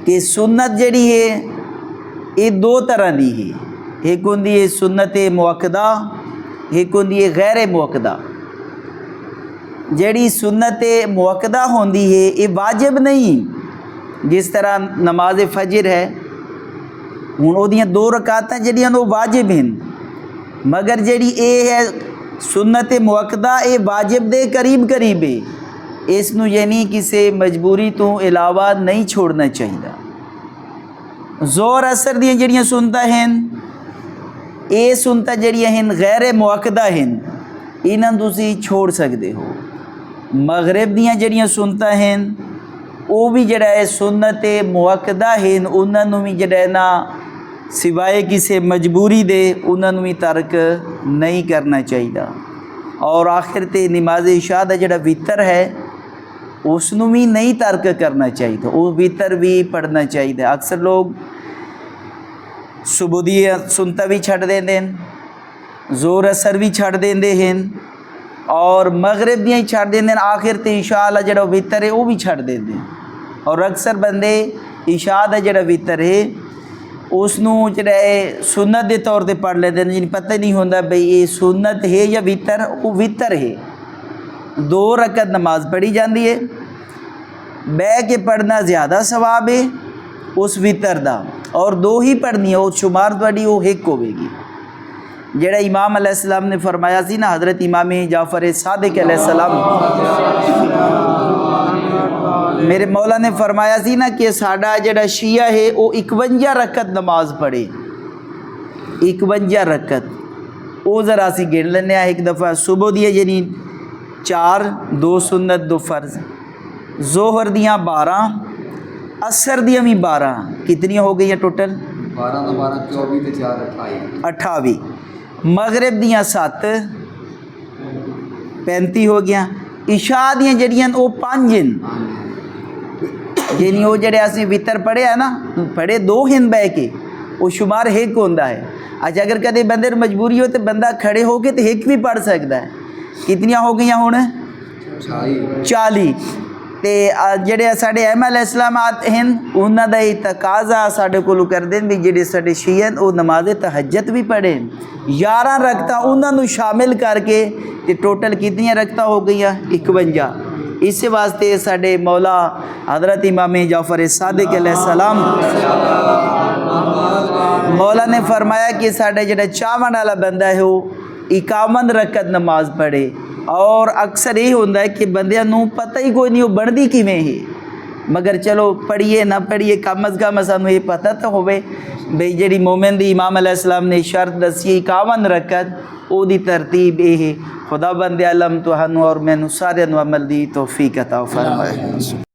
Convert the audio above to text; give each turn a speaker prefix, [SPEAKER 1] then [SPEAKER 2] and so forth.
[SPEAKER 1] कि सुन्नत जड़ी है ये दो तरह की है, एक होंदी है सुन्नत मुअक्कदा, एक होंदी है गैर मुअक्कदा। जड़ी सुन्नत मुअक्कदा होंदी है ये वाजिब नहीं, जिस तरह नमाज फजर है हुण ओदियां 2 रकातां जड़ियां वो वाजिब हैं, मगर जड़ी ये है सुन्नत मुअक्कदा ये वाजिब दे करीब करीब है, इसनू यानी किसी मजबूरी तो इलावा नहीं छोड़ना चाहिए। जोर असर दियां जड़ियां सुनता हैं ये सुनता जड़ियां हैं गैर मुअक्कदा हैं, इन्हां तुसी छोड़ सकते हो। मगरिब दियां जड़ियां सुनता हैं वो भी जड़ा है सुन्नत मुअक्कदा हैं, उन्होंने भी जड़ा है ना सिवाए किसी मजबूरी दे उन्होंने भी तर्क नहीं करना चाहिए। और आखिर ते नमाज इशा दा जड़ा वितर है उसनू भी नहीं तर्क करना चाहिए, वो वितर भी पढ़ना चाहिए। अक्सर लोग सुबह दी सुनता भी छड़ देंदे हैं, जोर असर भी छड़ देंदे हैं और मगरिब दियां ही छड़ देंदे हैं, आखिर ते इशा वाला जड़ा वितर है वो भी छड़ देंदे हैं। और अक्सर बंदे इशा दा जड़ा वितर है उसनू जड़ा है सुन्नत के तौर पर पढ़ लेते हैं, जिन्हें पता ही नहीं होता बई ये सुन्नत है या वितर, वो वितर है। 2 रकत नमाज पढ़ी जाती है, बह के पढ़ना ज़्यादा सवाब है उस वितर दा, और 2 ही पढ़नी है वो शुमार थोड़ी वो एक होगी। जड़ा इमाम अलैहिस्सलाम ने फरमाया सी ना, हज़रत इमाम जाफ़र सादिक अलैहिस्सलाम, मेरे मौला ने फरमाया सी ना कि साडा जड़ा शिया है वो 51 रकत नमाज पढ़े, 51 रकत। वो ज़रा असी गिन लें। एक दफ़ा सुबह दिया यानी 4, 2 सुन्नत 2 फ़र्ज, जोहर दियाँ 12, असर दियाँ भी 12, कितनी हो गई टोटल
[SPEAKER 2] 12 24 ते 4
[SPEAKER 1] 28। मगरिब दियाँ 7, 35 हो गया। इशा दियाँ जड़ियां वो 5 हैं, यानी वो जड़े असीं वितर पढ़े है ना, पढ़े 2 हैं बह के, वो शुमार एक होंदा है। अच्छा अगर कदे बंदे मजबूरी हो तो बंदा खड़े होके तो एक भी पढ़ सकता है। कितनियाँ हो गई हुण 40। ते जड़े साढ़े अहमद अलैहिस्सलाम हैं उन्हों का तकाजा साढ़े को करते हैं भी जेडे साढ़े शीयन वो नमाज तहज्जुद भी पढ़े। 11 रकता उन्होंने शामिल करके ते टोटल कितनी रकता हो गई 51। इस वास्ते साढ़े मौला हज़रत इमाम जाफ़र सादिक अलैहिस्सलाम मौला ने फरमाया कि साढ़े जड़ा चावन वाला बंदा है वो 51 रकत नमाज पढ़े। और अक्सर यही होता है कि बंदियां नूं पता ही कोई नहीं वो बढ़ती किवें है, मगर चलो पढ़िए ना पढ़िए कम अज़ कम सानू ये पता तो होवे बई जी मोमिन दी इमाम अलैहिस्सलाम ने शर्त दसी 51 रकत, ओदी तरतीब ये है। खुदा बंदे आलम तुहानू और मैनू सारियां नू अमल दी तौफीक अता फरमाए।